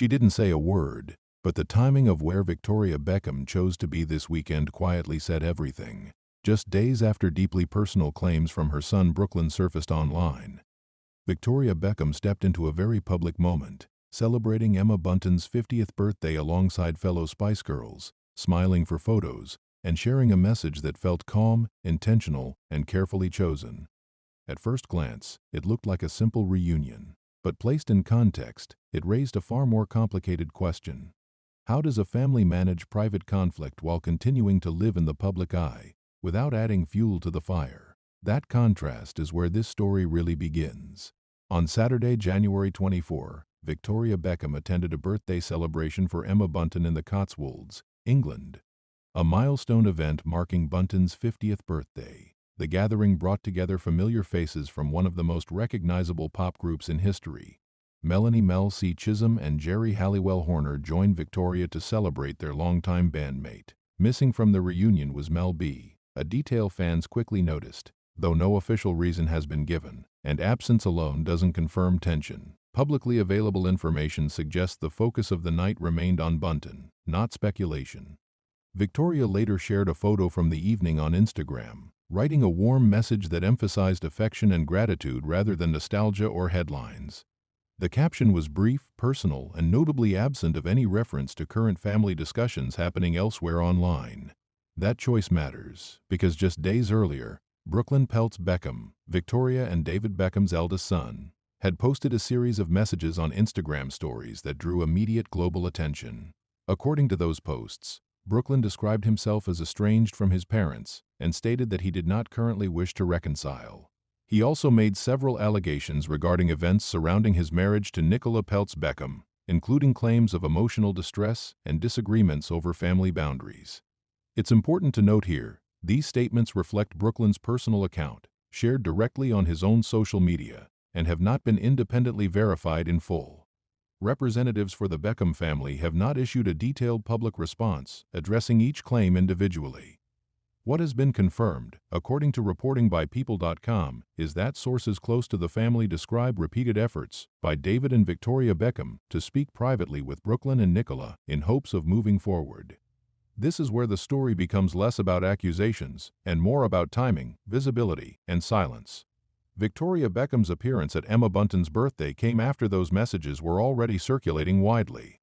She didn't say a word, but the timing of where Victoria Beckham chose to be this weekend quietly said everything. Just days after deeply personal claims from her son Brooklyn surfaced online, Victoria Beckham stepped into a very public moment, celebrating Emma Bunton's 50th birthday alongside fellow Spice Girls, smiling for photos, and sharing a message that felt calm, intentional, and carefully chosen. At first glance, it looked like a simple reunion, but placed in context, it raised a far more complicated question. How does a family manage private conflict while continuing to live in the public eye, without adding fuel to the fire? That contrast is where this story really begins. On Saturday, January 24, Victoria Beckham attended a birthday celebration for Emma Bunton in the Cotswolds, England. A milestone event marking Bunton's 50th birthday. The gathering brought together familiar faces from one of the most recognizable pop groups in history. Melanie Mel C. Chisholm and Jerry Halliwell Horner joined Victoria to celebrate their longtime bandmate. Missing from the reunion was Mel B, a detail fans quickly noticed, though no official reason has been given, and absence alone doesn't confirm tension. Publicly available information suggests the focus of the night remained on Bunton, not speculation. Victoria later shared a photo from the evening on Instagram, writing a warm message that emphasized affection and gratitude rather than nostalgia or headlines. The caption was brief, personal, and notably absent of any reference to current family discussions happening elsewhere online. That choice matters, because just days earlier, Brooklyn Peltz Beckham, Victoria and David Beckham's eldest son, had posted a series of messages on Instagram stories that drew immediate global attention. According to those posts, Brooklyn described himself as estranged from his parents and stated that he did not currently wish to reconcile. He also made several allegations regarding events surrounding his marriage to Nicola Peltz Beckham, including claims of emotional distress and disagreements over family boundaries. It's important to note here, these statements reflect Brooklyn's personal account, shared directly on his own social media, and have not been independently verified in full. Representatives for the Beckham family have not issued a detailed public response, addressing each claim individually. What has been confirmed, according to reporting by People.com, is that sources close to the family describe repeated efforts by David and Victoria Beckham to speak privately with Brooklyn and Nicola in hopes of moving forward. This is where the story becomes less about accusations and more about timing, visibility, and silence. Victoria Beckham's appearance at Emma Bunton's birthday came after those messages were already circulating widely.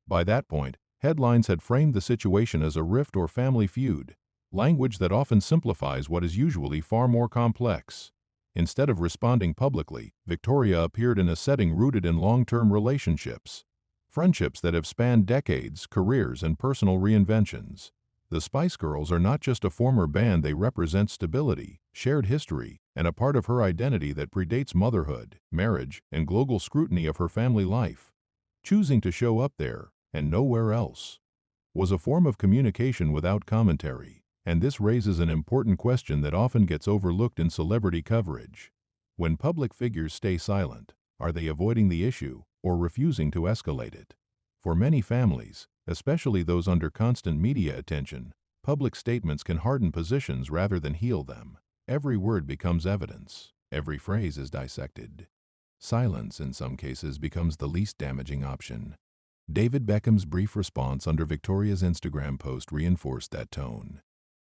By that point, headlines had framed the situation as a rift or family feud, language that often simplifies what is usually far more complex. Instead of responding publicly, Victoria appeared in a setting rooted in long-term relationships, friendships that have spanned decades, careers, and personal reinventions. The Spice Girls are not just a former band, they represent stability, shared history, and a part of her identity that predates motherhood, marriage, and global scrutiny of her family life. Choosing to show up there, and nowhere else, was a form of communication without commentary, and this raises an important question that often gets overlooked in celebrity coverage. When public figures stay silent, are they avoiding the issue or refusing to escalate it? For many families, especially those under constant media attention, public statements can harden positions rather than heal them. Every word becomes evidence. Every phrase is dissected. Silence, in some cases, becomes the least damaging option. David Beckham's brief response under Victoria's Instagram post reinforced that tone.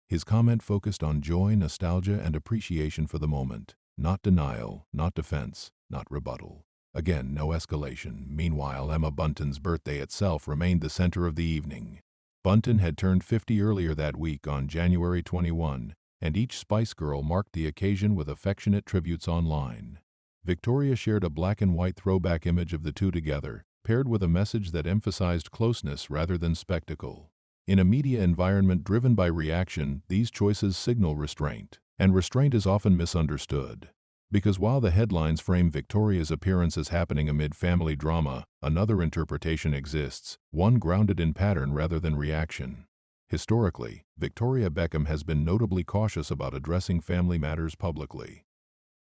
His comment focused on joy, nostalgia, and appreciation for the moment, not denial, not defense, not rebuttal. Again, no escalation. Meanwhile, Emma Bunton's birthday itself remained the center of the evening. Bunton had turned 50 earlier that week on January 21, and each Spice Girl marked the occasion with affectionate tributes online. Victoria shared a black and white throwback image of the two together, paired with a message that emphasized closeness rather than spectacle. In a media environment driven by reaction, these choices signal restraint, and restraint is often misunderstood. Because while the headlines frame Victoria's appearance as happening amid family drama, another interpretation exists, one grounded in pattern rather than reaction. Historically, Victoria Beckham has been notably cautious about addressing family matters publicly.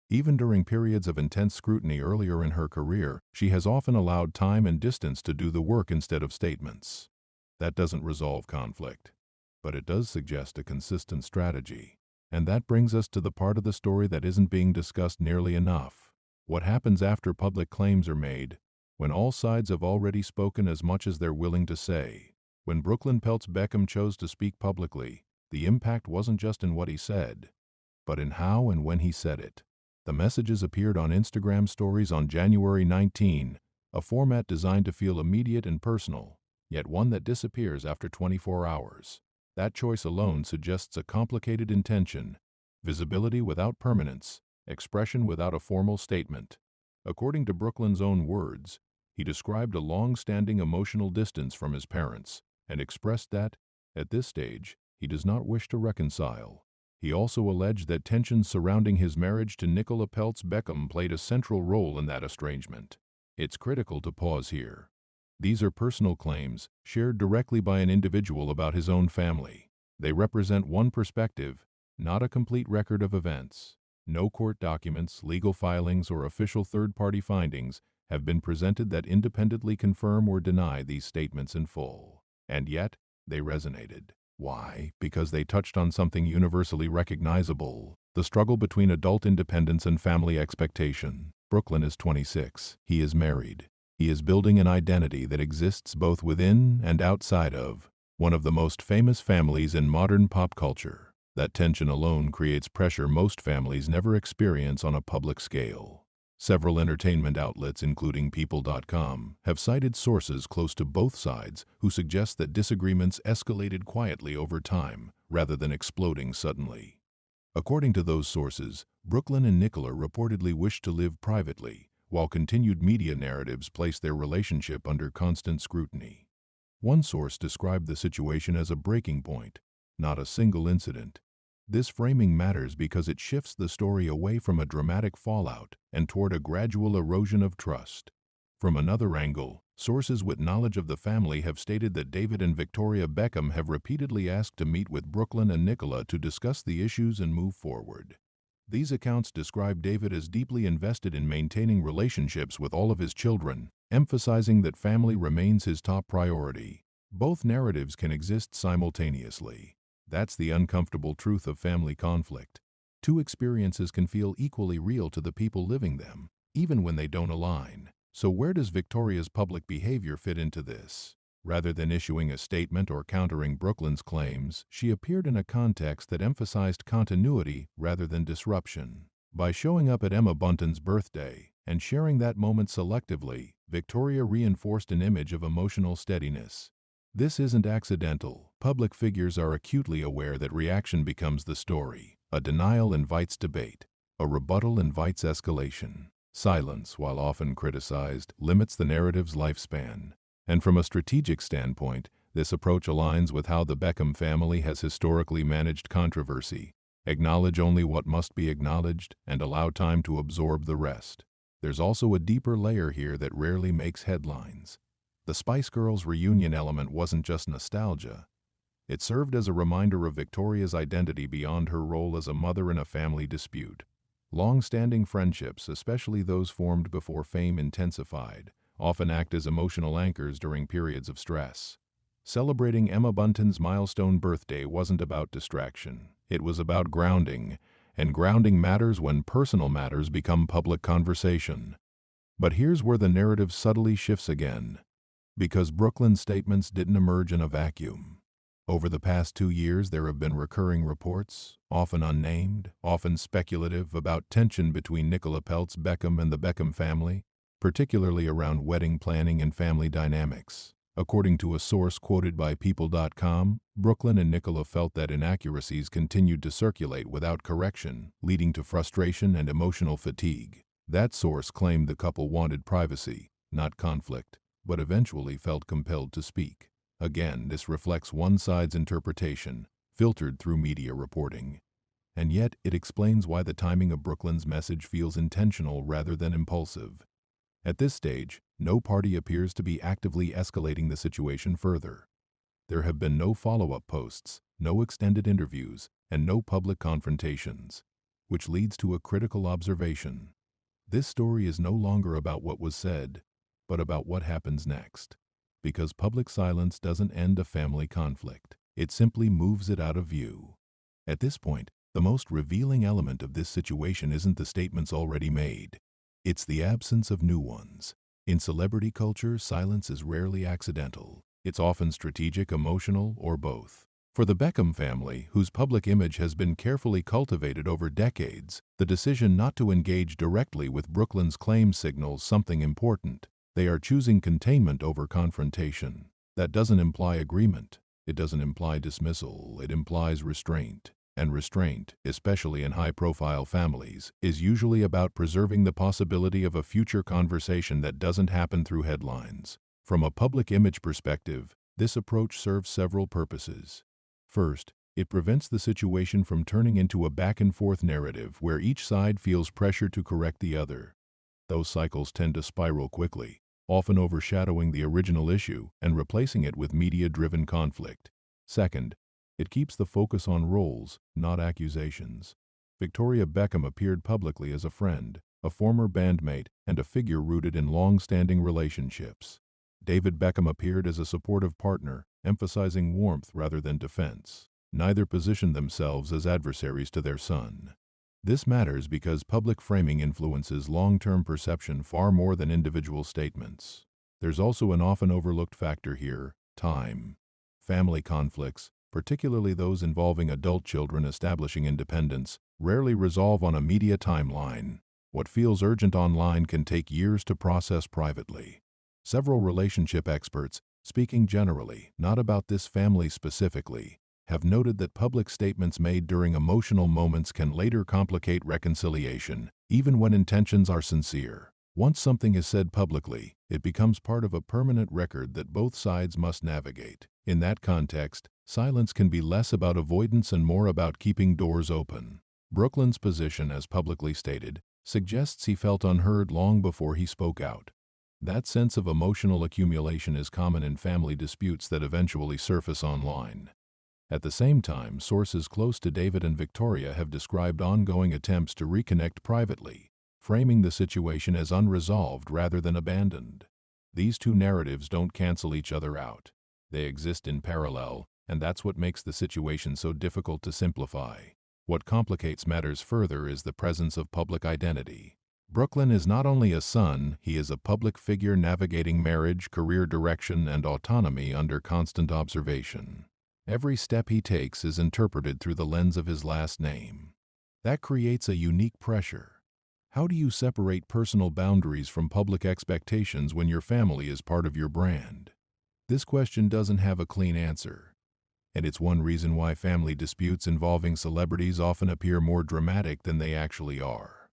Even during periods of intense scrutiny earlier in her career, she has often allowed time and distance to do the work instead of statements. That doesn't resolve conflict, but it does suggest a consistent strategy. And that brings us to the part of the story that isn't being discussed nearly enough. What happens after public claims are made? when all sides have already spoken as much as they're willing to say. When Brooklyn Peltz Beckham chose to speak publicly, the impact wasn't just in what he said, but in how and when he said it. The messages appeared on Instagram stories on January 19, a format designed to feel immediate and personal, yet one that disappears after 24 hours. That choice alone suggests a complicated intention: visibility without permanence, expression without a formal statement. According to Brooklyn's own words, he described a long-standing emotional distance from his parents and expressed that, at this stage, he does not wish to reconcile. He also alleged that tensions surrounding his marriage to Nicola Peltz Beckham played a central role in that estrangement. It's critical to pause here. These are personal claims, shared directly by an individual about his own family. They represent one perspective, not a complete record of events. No court documents, legal filings, or official third-party findings have been presented that independently confirm or deny these statements in full. And yet, they resonated. Why? Because they touched on something universally recognizable: the struggle between adult independence and family expectation. Brooklyn is 26. He is married. He is building an identity that exists both within and outside of one of the most famous families in modern pop culture. That tension alone creates pressure most families never experience on a public scale. Several entertainment outlets, including People.com, have cited sources close to both sides who suggest that disagreements escalated quietly over time rather than exploding suddenly. According to those sources, Brooklyn and Nicola reportedly wished to live privately, while continued media narratives placed their relationship under constant scrutiny. One source described the situation as a breaking point, not a single incident. This framing matters because it shifts the story away from a dramatic fallout and toward a gradual erosion of trust. From another angle, sources with knowledge of the family have stated that David and Victoria Beckham have repeatedly asked to meet with Brooklyn and Nicola to discuss the issues and move forward. These accounts describe David as deeply invested in maintaining relationships with all of his children, emphasizing that family remains his top priority. Both narratives can exist simultaneously. That's the uncomfortable truth of family conflict. Two experiences can feel equally real to the people living them, even when they don't align. So where does Victoria's public behavior fit into this? Rather than issuing a statement or countering Brooklyn's claims, she appeared in a context that emphasized continuity rather than disruption. By showing up at Emma Bunton's birthday and sharing that moment selectively, Victoria reinforced an image of emotional steadiness. This isn't accidental. Public figures are acutely aware that reaction becomes the story. A denial invites debate. A rebuttal invites escalation. Silence, while often criticized, limits the narrative's lifespan. And from a strategic standpoint, this approach aligns with how the Beckham family has historically managed controversy. Acknowledge only what must be acknowledged and allow time to absorb the rest. There's also a deeper layer here that rarely makes headlines. The Spice Girls reunion element wasn't just nostalgia. It served as a reminder of Victoria's identity beyond her role as a mother in a family dispute. Long-standing friendships, especially those formed before fame intensified, often act as emotional anchors during periods of stress. Celebrating Emma Bunton's milestone birthday wasn't about distraction. It was about grounding, and grounding matters when personal matters become public conversation. But here's where the narrative subtly shifts again. Because Brooklyn's statements didn't emerge in a vacuum. Over the past 2 years, there have been recurring reports, often unnamed, often speculative, about tension between Nicola Peltz Beckham and the Beckham family, particularly around wedding planning and family dynamics. According to a source quoted by People.com, Brooklyn and Nicola felt that inaccuracies continued to circulate without correction, leading to frustration and emotional fatigue. That source claimed the couple wanted privacy, not conflict, but eventually felt compelled to speak. Again, this reflects one side's interpretation, filtered through media reporting. And yet, it explains why the timing of Brooklyn's message feels intentional rather than impulsive. At this stage, no party appears to be actively escalating the situation further. There have been no follow-up posts, no extended interviews, and no public confrontations, which leads to a critical observation. This story is no longer about what was said, but about what happens next. Because public silence doesn't end a family conflict. It simply moves it out of view. At this point, the most revealing element of this situation isn't the statements already made. It's the absence of new ones. In celebrity culture, silence is rarely accidental. It's often strategic, emotional, or both. For the Beckham family, whose public image has been carefully cultivated over decades, the decision not to engage directly with Brooklyn's claims signals something important. They are choosing containment over confrontation. That doesn't imply agreement. It doesn't imply dismissal. It implies restraint. And restraint, especially in high-profile families, is usually about preserving the possibility of a future conversation that doesn't happen through headlines. From a public image perspective, this approach serves several purposes. First, it prevents the situation from turning into a back-and-forth narrative where each side feels pressure to correct the other. Those cycles tend to spiral quickly, often overshadowing the original issue and replacing it with media-driven conflict. Second, it keeps the focus on roles, not accusations. Victoria Beckham appeared publicly as a friend, a former bandmate, and a figure rooted in long-standing relationships. David Beckham appeared as a supportive partner, emphasizing warmth rather than defense. Neither positioned themselves as adversaries to their son. This matters because public framing influences long-term perception far more than individual statements. There's also an often overlooked factor here: time. Family conflicts, particularly those involving adult children establishing independence, rarely resolve on a media timeline. What feels urgent online can take years to process privately. Several relationship experts, speaking generally, not about this family specifically, have noted that public statements made during emotional moments can later complicate reconciliation, even when intentions are sincere. Once something is said publicly, it becomes part of a permanent record that both sides must navigate. In that context, silence can be less about avoidance and more about keeping doors open. Brooklyn's position, as publicly stated, suggests he felt unheard long before he spoke out. That sense of emotional accumulation is common in family disputes that eventually surface online. At the same time, sources close to David and Victoria have described ongoing attempts to reconnect privately, framing the situation as unresolved rather than abandoned. These two narratives don't cancel each other out. They exist in parallel, and that's what makes the situation so difficult to simplify. What complicates matters further is the presence of public identity. Brooklyn is not only a son, he is a public figure navigating marriage, career direction, and autonomy under constant observation. Every step he takes is interpreted through the lens of his last name. That creates a unique pressure. How do you separate personal boundaries from public expectations when your family is part of your brand? This question doesn't have a clean answer. And it's one reason why family disputes involving celebrities often appear more dramatic than they actually are.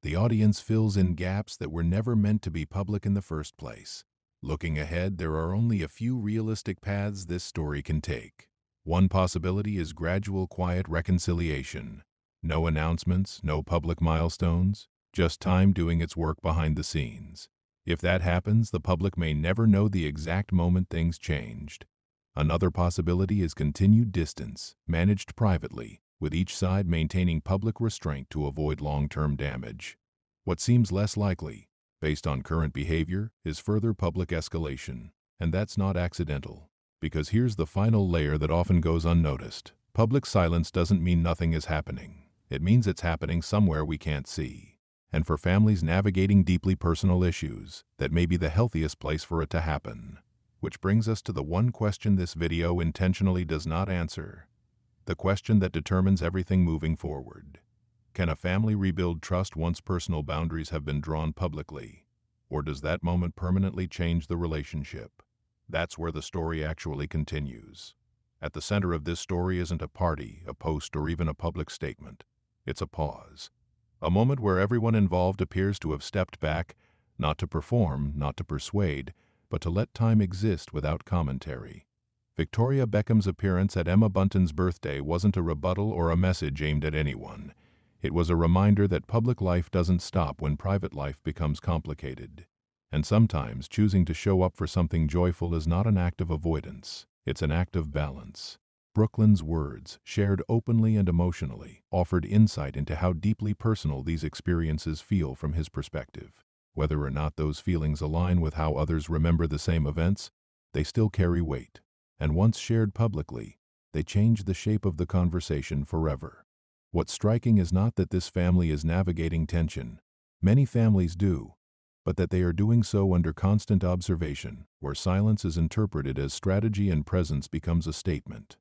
The audience fills in gaps that were never meant to be public in the first place. Looking ahead, there are only a few realistic paths this story can take. One possibility is gradual, quiet reconciliation. No announcements, no public milestones, just time doing its work behind the scenes. If that happens, the public may never know the exact moment things changed. Another possibility is continued distance, managed privately, with each side maintaining public restraint to avoid long-term damage. What seems less likely, based on current behavior, is further public escalation. And that's not accidental. Because here's the final layer that often goes unnoticed. Public silence doesn't mean nothing is happening. It means it's happening somewhere we can't see. And for families navigating deeply personal issues, that may be the healthiest place for it to happen. Which brings us to the one question this video intentionally does not answer. The question that determines everything moving forward. Can a family rebuild trust once personal boundaries have been drawn publicly? Or does that moment permanently change the relationship? That's where the story actually continues. At the center of this story isn't a party, a post, or even a public statement. It's a pause. A moment where everyone involved appears to have stepped back, not to perform, not to persuade, but to let time exist without commentary. Victoria Beckham's appearance at Emma Bunton's birthday wasn't a rebuttal or a message aimed at anyone. It was a reminder that public life doesn't stop when private life becomes complicated. And sometimes choosing to show up for something joyful is not an act of avoidance. It's an act of balance. Brooklyn's words, shared openly and emotionally, offered insight into how deeply personal these experiences feel from his perspective. Whether or not those feelings align with how others remember the same events, they still carry weight. And once shared publicly, they change the shape of the conversation forever. What's striking is not that this family is navigating tension. Many families do. but that they are doing so under constant observation, where silence is interpreted as strategy and presence becomes a statement.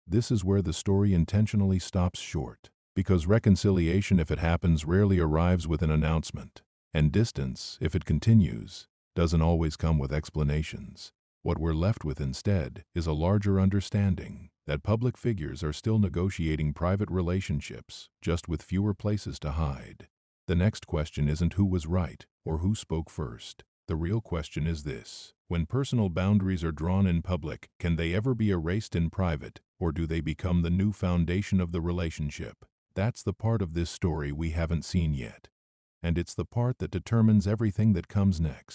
This is where the story intentionally stops short, because reconciliation, if it happens, rarely arrives with an announcement, and distance, if it continues, doesn't always come with explanations. What we're left with instead is a larger understanding that public figures are still negotiating private relationships, just with fewer places to hide. The next question isn't who was right or who spoke first. The real question is this: when personal boundaries are drawn in public, can they ever be erased in private, or do they become the new foundation of the relationship? That's the part of this story we haven't seen yet. And it's the part that determines everything that comes next.